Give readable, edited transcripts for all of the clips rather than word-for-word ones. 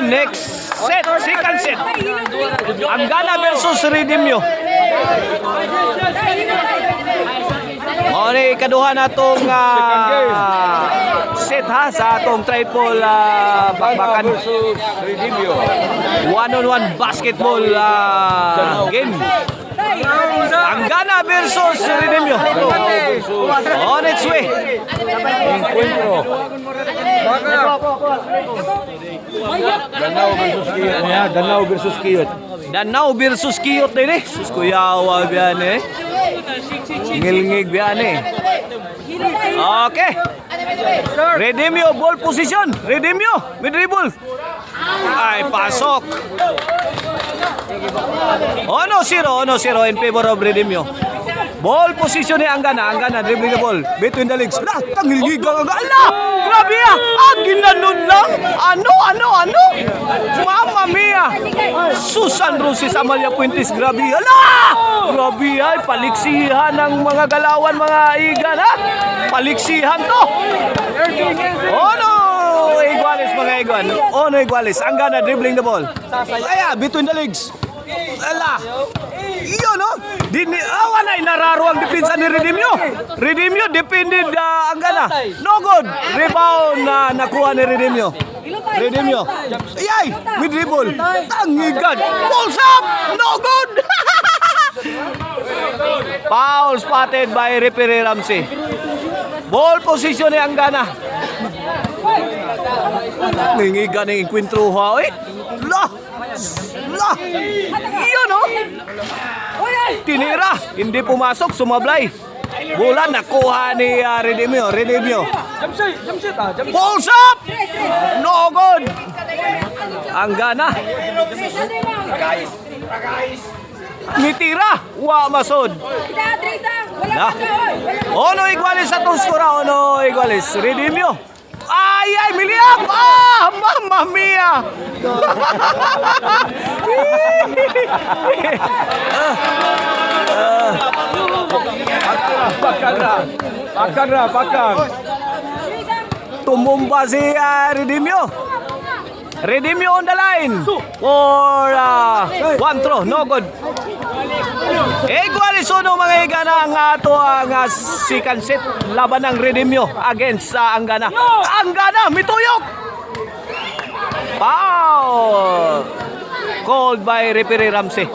next set, second set. Anggana versus Redimio. Ni kaduha na itong set ha sa atong triple bakbakan. One-on-one basketball game. Anggana versus Redimio. On its way. Danau versus Kiyot. Danau versus Kiyot din eh. Sus kuyawa biyan eh. Ngilngig biyan eh. Okay. Redimio ball position. Redimio mid dribble. Ay pasok. 1-0 in favor of Redimio. Ball position ni Anggana. Anggana dribbling the ball between the legs. Lah, tangilgig ang ala. Grabe ah. Ginanon lang. Ano? Mama mia. Susan Roses Amalia Puentes. Grabe. Ala! Grabe ay paliksihan ng mga galawan mga igan ha. Paliksihan to. Iguales mga iguan. Iguales. Anggana dribbling the ball. Ay, between the legs. Ala. Iyon no? Awan ay nararo ang depensa ni Redimio. Redimio defended Anggana. No good. Rebound na nakuha ni Redimio. Redimio. Ay, with dribble. Tangigan. Pulls up. No good. Foul spotted by referee Ramsey. Ball position ni Anggana. Nangigan ng encuentro ha eh. Lah. Iyon no? Tinira, hindi pumasok, sumablay. Bola nakuha ni Redimio. Pulls up! No good! Anggana. Nitira, wa masod. Iguales sa itong skora. Iguales. Redimio. Ay, Miliap! Mamma mia! Pakang. Tumumba si Redimio. Redimio on the line. For one throw, no good. Iguales mga igana ang ato ang second set laban ng Redimio against sa Anggana. Anggana mituyok. Foul called by referee Ramsey.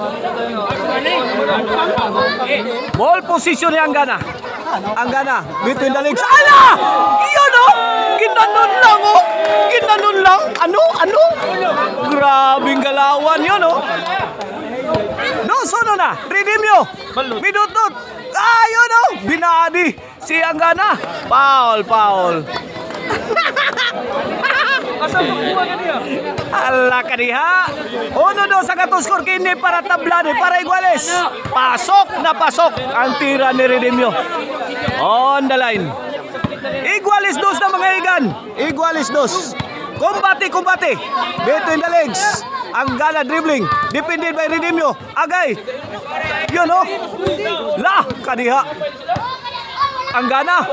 Ball position ni Anggana. Anggana between the legs. Ala! Iyon no? Ginanon lang. Ano? Grabing galawan yun no? Sono na. Redimio. Midutut. Ayun no. Binadi si Anggana. Foul. Ala ka diha. 1-2 sa katuskor kini para tablade para Iguales. Pasok ang tira ni Redimio. On the line. Iguales dos na mga igan. Iguales dos. Kumbati. Between the legs. Anggana dribbling. Defended by Redimio. Agay. Yun no. Lah kadiha. Anggana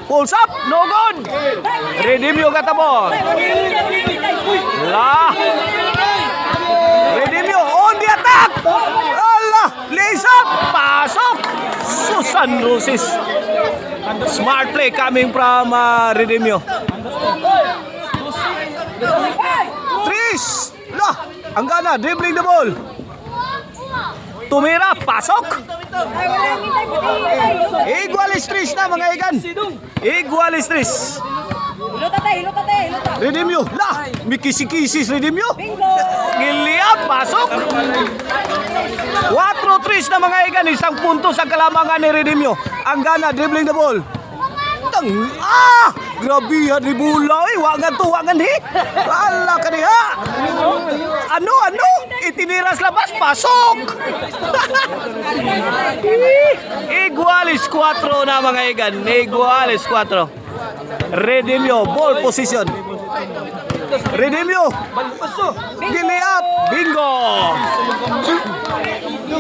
pulls up. No good. Redimio katabon. Lah. Redimio on the attack. Allah. Lays up. Pasok. Susan Roses. Smart play coming from Redimio. Tris. Lah. Anggana dribbling the ball. Tumira, pasok. Iguales tris na mga igan. Iguales tris. Redimio, lah, mikisi-kisis Redimio. Ngiliap, pasok. 4-3 na mga igan, isang punto sa kalamangan ni Redimio. Anggana dribbling the ball. Grabe ya di bola wagan di. Ala ka diha. Ano? Itiniras labas, pasok. Iguales 4 na mga igan. Iguales 4. Redimio, ball position. Redimio. Gili up. Bingo.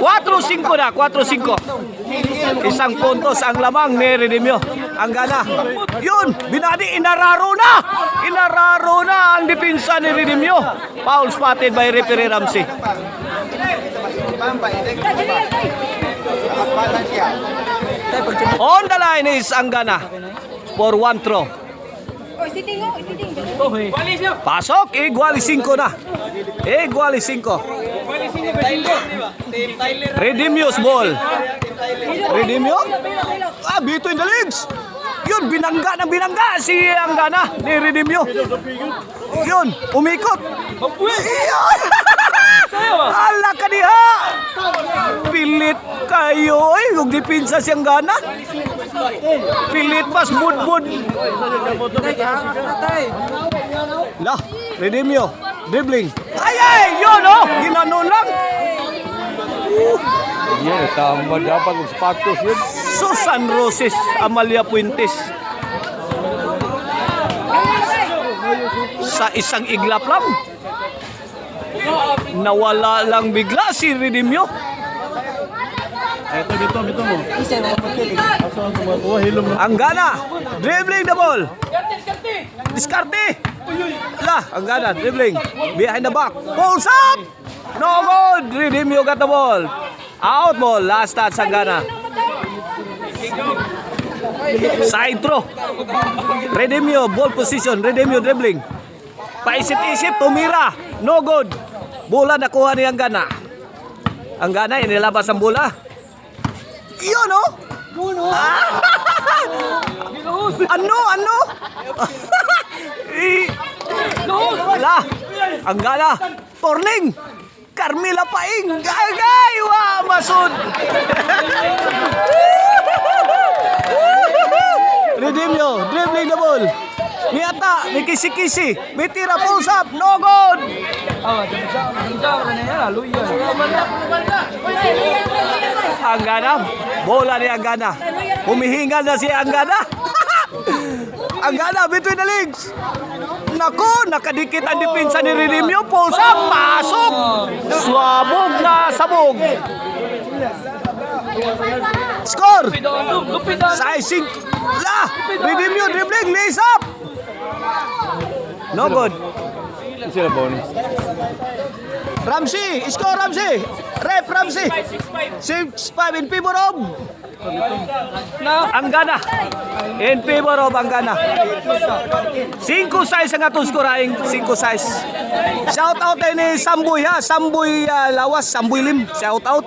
4-5 na, 4-5. Isang puntos ang lamang ni Redimio. Anggana. Yun, binadi, inararo na ang depensa ni Redimio. Foul spotted by referee Ramsey. On the line is Anggana for one throw. Pasok, iguali 5 na. Iguali 5. Redimio's ball. Redimio? Between the legs. Yun, binangga si Anggana ni Redimio. Yun, umikot. Yun. Ala ka diha. Pilit kayo. Ay, yung dipinsa si Anggana. Pilit mas bud-bud. Lah, Redimio, dribbling. Ay, yun oh, ginanon lang. Yes, tama dapat ng sapatos yun. Susan Roses, Amalia Puentes. Sa isang iglap lang. Nawala lang bigla si Redimio. Ito mo. Anggana, dribbling the ball. Diskarte. Lah, Anggana, dribbling. Behind the back. Pulls up. No good. Redimio got the ball. Out ball. Last touch, Anggana. Side throw. Redimio, ball position. Redimio dribbling. Paisip-isip, tumira. No good. Bola nakuha ni Anggana. Anggana, inilabas ang bola. Yun oh. Ano? Lah, Anggana. Turning. Carmela Paing. Gagay. Wa, masud. Redimio, dribbling the ball. Miyata, may kisi-kisi. May tira, pulls up. No good. Anggana, bola ni Anggana. Humihingal na si Anggana. Anggana, between the legs. Naku, nakadikit ang depensa ni Redimio. Pulls up, pasok. Swabog na sabog. Score! Sizing. Lah! Redimio dribbling, lays up. No good. Sila po ni. Ramsey, score Ramsey. Ref Ramsey. 6-5 in favor of Anggana. In favor of Anggana. 5-6 ang atong skoraing. 5-6. Shout out tayo ni Samboy ha. Samboy Lawas. Samboy Lim. Shout out.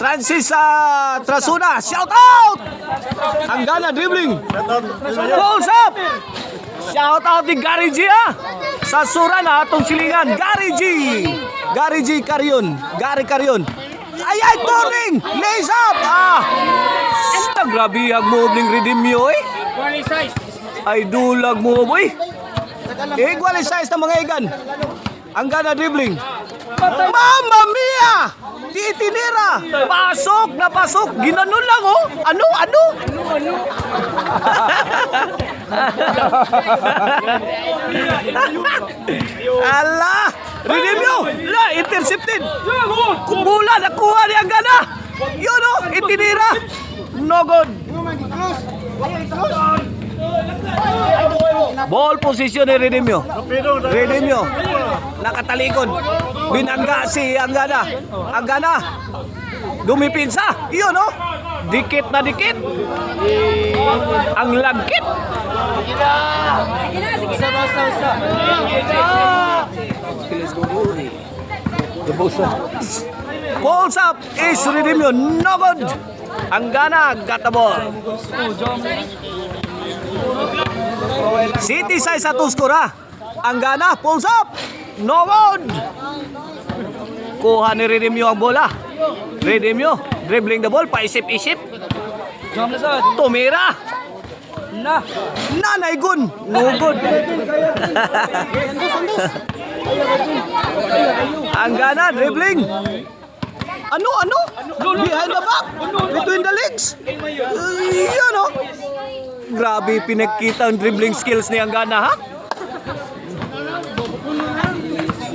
Francis Trasuna. Shout out. Anggana dribbling. Balls up. Shout out ni Gary G ha. Sa sura na atong silingan. Gary G. Gary G Carion. Gary Carion. Ay, turning. Lays up. Grabe ang move ng Redimio eh. Ay, dulag move eh. Equal size na mga igan. Anggana dribbling. Mamma mia! Titinira. Pasok na pasok. Ginanon lang oh. Ano? Ala! Redimio! La! Intercepted! Kumula! Nakuha ni Anggana! Yun oh! Itinira! No good! Ball position ni Redimio. Redimio. Nakatalikod. Binangga si Anggana. Anggana. Dumipinsa. Yun oh! Dikit na dikit. Ang lagkit. Balls up is Redimio. No good. Anggana got the ball. City size sa tuskura. Anggana pulls up. No good. Kuha ni Redimio ang bola. Redimio dribbling the ball. Paisip-isip. Tumira. Nanaygun. No good. Anggana dribbling. Ano? Behind the back. Between the legs. Yan o. Grabe pinagkita ang dribbling skills ni Anggana ha.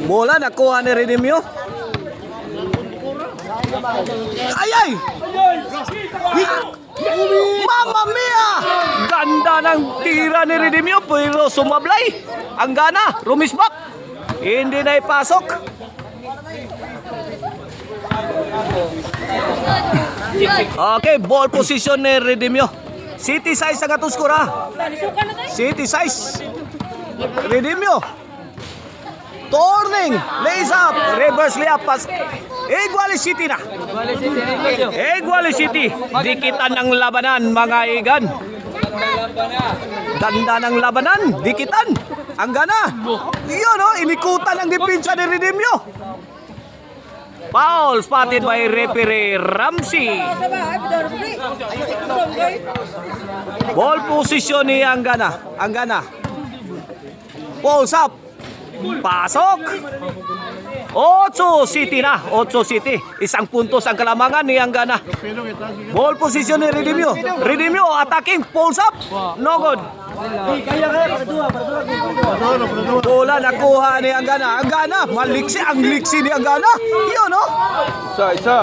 Bola nakuha ni Redimio. Ay! Mamma mia! Ganda ng tira ni Redimio pero sumablay. Ang gana, rumisbak. Hindi na ipasok. Okay, ball position ni Redimio. City size ang atos kura. City size. Redimio. Turning, lays up, reverse layup pass. Iguali City na. Iguali City. Dikitan ng labanan mga igan. Ganda ng labanan, dikitan. Ang gana. Yun o, inikutan ang depensa ni Redimio. Foul spotted by referee Ramsey. Ball position ni Anggana. Anggana. Pulls up. Pasok. 8 City na. 8 City. Isang puntos ang kalamangan ni Anggana. Ball position ni Redimio. Redimio attacking. Pulls up. No good. Bola nakuha ni Anggana. Anggana. Maliksi. Ang liksi ni Anggana. Yun no? Isa.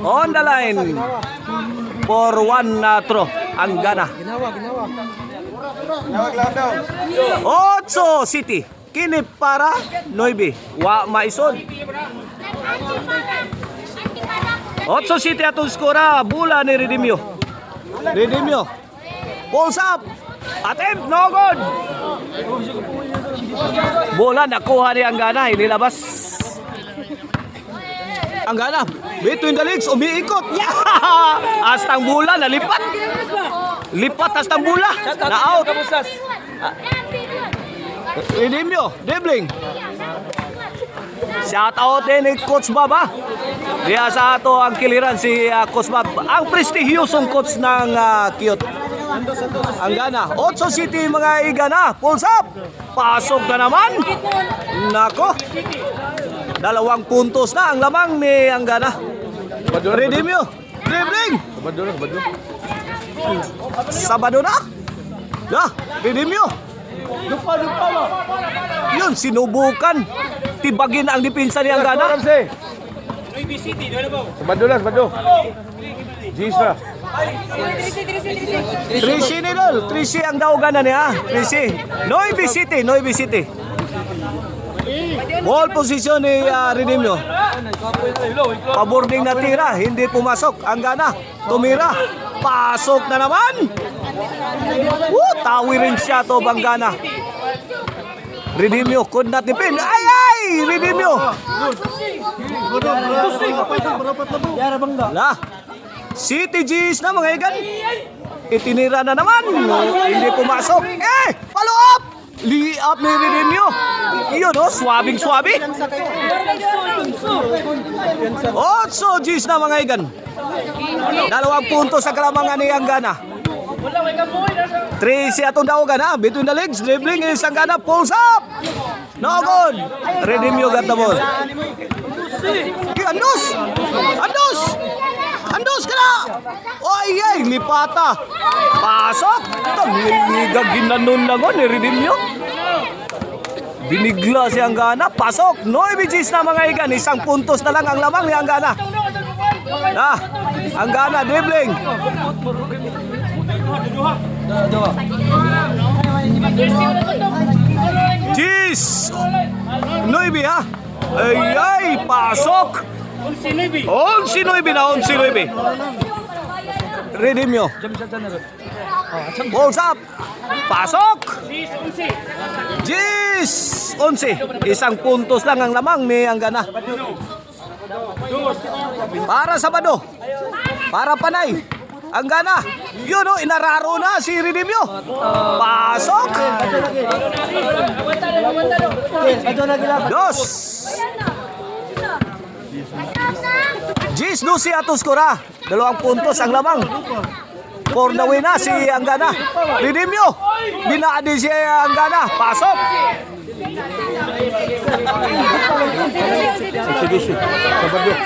On the line. For 1 na throw. Anggana. 8 City. Kini para 9. Wa maisod. 8 City atong skora. Bula ni Redimio. Redimio. Pulls up. Attempt. No good. Bola nakuha ni Anggana. Inilabas. Anggana. Between the legs. Umiikot. Yeah! Astang bula. Nalipat. Lipat astang bula. Na out. Redimio. Dribbling. Shout out din ni Coach Baba. Diya sa ato ang kiliran si Coach Bab. Ang prestigyosong coach ng Kiyot. Anggana. 8 City mga igana. Pulls up. Pasok na naman. Nako. 2 puntos na ang lamang ni Anggana. Redimio. Dribbling. Sabado na. Ya, Redimio. Lupa mo. Yun, sinubukan. Tibagin ang depensa ni Anggana. Sabado. Gis na. 3C ni Dol. 3C ang daogan na niya. 3C. Noivy City. Ball position ni Redimio. Pabording na tira. Hindi pumasok. Anggana. Tumira. Pasok na naman. Tawi rin siya to Anggana. Redimio could not defend. Ay! Redimio. La. City G's na mga igan. Itinira na naman. Hindi pumasok. Follow up. Lee up ni Redimio. Iyon o, swabing-swabi. 8 G's na mga igan. 2 puntos sa kalamangan ni Anggana. 3 si atong daogan ha. Between the legs, dribbling is Anggana. Pulls up. No good. Redimio got the ball. Andos ka na. Ay, lipata. Pasok. Tangiliga ginanon lang ni Redimio. Binigla si Anggana. Pasok. 9 G's na mga igan. 1 puntos na lang ang lamang ni Anggana. Anggana dribbling. G's. 9 ha. Ay, pasok. 11-9 na. Redimio. Balls up. Pasok. G's. 11. 1 puntos lang ang lamang ni Anggana. Para Sabado. Para Panay. Anggana. Yun o, inararo na si Redimio. Pasok. 2. G's Lucy atos kura. 2 puntos ang lamang. For the win na si Anggana. Redimio. Binaadi si Anggana. Pasok.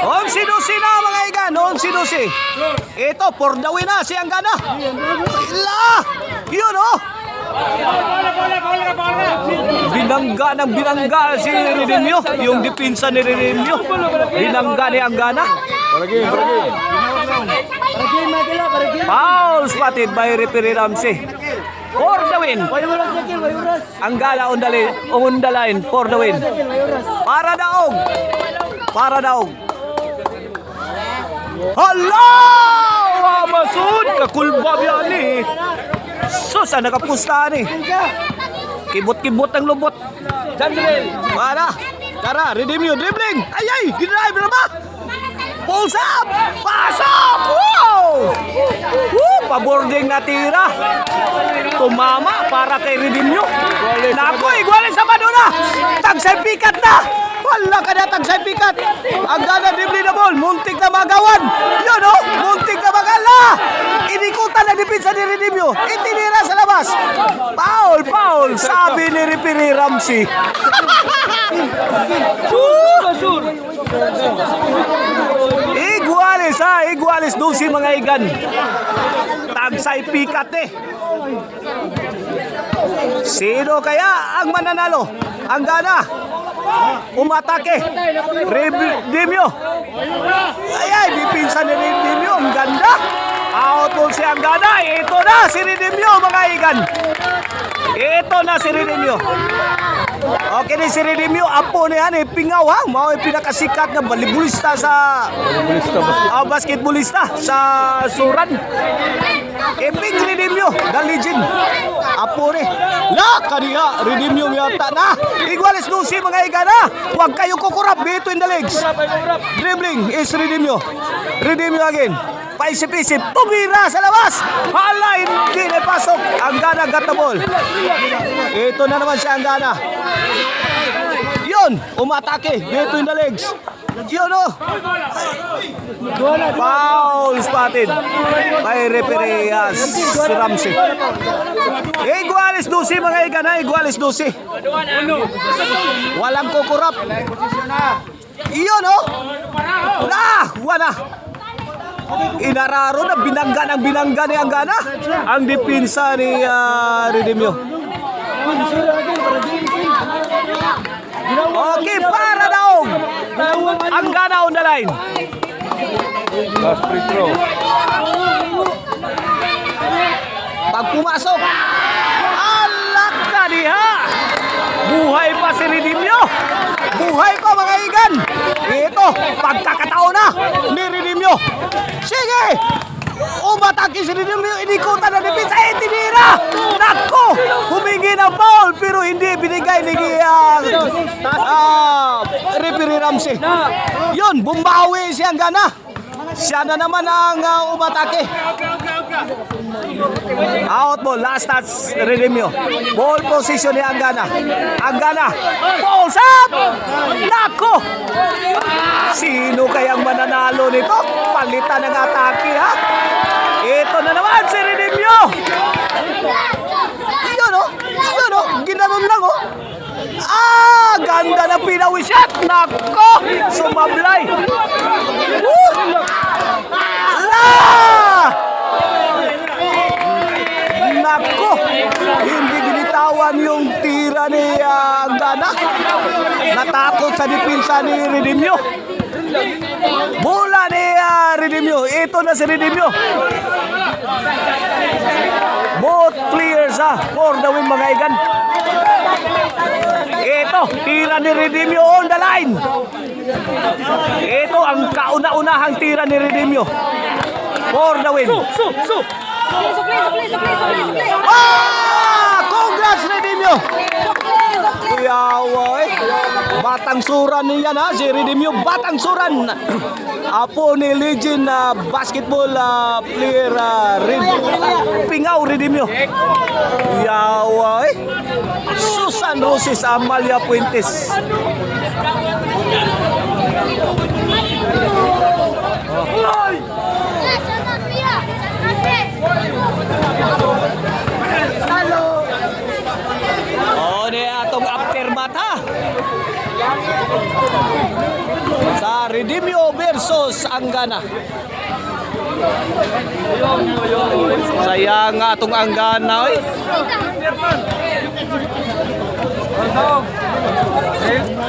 Onsidusi na mga igan. Onsidusi. Ito, for the win na si Anggana. Yun o. Binangga si Redimio. Yung dipinsa ni Redimio. Binangga ni Anggana. Para game, para game. Foul spotted by referee Ramsey. For the win. Anggana on the line for the win. Para daog. Hala! Masud! Kakulbab yan eh. Sus, nakapusta ni. Kibot-kibot ang lubot. Para. Tara, Redimio dribbling. Ay, gidrive na ba? Pulls up! Pasok! Wow! Pabording na tira. Tumama para kay Redimio. Naku, igualin sa Maduna. Tagsay pikat na. Wala ka na tagsay pikat. Ang gana dribbling na ball. Muntik na magawan. Yun o, muntik na magala. Inikutan na dipinsa ni Redimio. Itinira sa labas. Foul. Sabi ni referee Ramsey. Igualis 12 mga igan. Tagsay pikat eh. Sino kaya ang mananalo? Anggana. Umatake. Redimio. Ay, dipinsa ni Redimio. Ang ganda. Out ball si Anggana. Ito na si Redimio mga igan. Ito na si Redimio. Okay ni si Redimio. Apo niyan eh. Pingaw ha. Mao yung pinakasikat na volleyballista sa basketballista sa Suran. Eping Redimio. The legend. Apo ni. Kaniya. Redimio yata na. Igualis 12 mga igana. Huwag kayo kukurap. Between the legs. Dribbling is Redimio. Redimio again. Paisip-isip, tumira sa labas. Hala, hindi na pasok. Anggana got the ball. Ito na naman si Anggana. Yun, umatake. Between the legs. Yun o. Foul spotted by referee si Ramsey. Igualis 12 mga igana. Igualis 12. Walang kukurap. Yun o. Wala. Inararo na binangga ni Anggana ang dipinsa ni Redimio. Okay, para daw. Anggana on the line. Last free throw. Pag pumasok, alak ka diha. Buhay pa si Redimio. Buhay pa mga igan. Ito, pagkakataon na ni Redimio. Sige! Umatake si Redimio. Inikutan na dipinsa. Tinira! Nako! Humingi ng foul pero hindi binigay ni referee Ramsey. Yun, bumbawi si Anggana. Siya na naman ang umatake. Out ball, last touch Redimio. Ball position ni Anggana. Anggana, balls up! Nako! Sino kayang mananalo nito? Palitan ng atake ha? Ito na naman si Redimio. Yun o, ginanon lang o. Ganda na pinawi shot. Nako, sumablay. Nako, hindi binitawan yung tira ni Anggana. Natakot sa dipinsa ni Redimio. Bola ni Redimio. Ito na si Redimio. Both players for the win mga igan. Ito, tira ni Redimio on the line. Ito ang kauna-unahang tira ni Redimio for the win. Congrats Redimio. Yaway. Batang Suran niyan si Redimio. Batang Suran. Apo ni legend basketball player Pingaw Redimio. Yaway. Susan Roses Amalia Puentes. Atong aftermath sa Redimio versus Anggana. Sayang nga atong Anggana.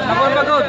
Nakon pagod.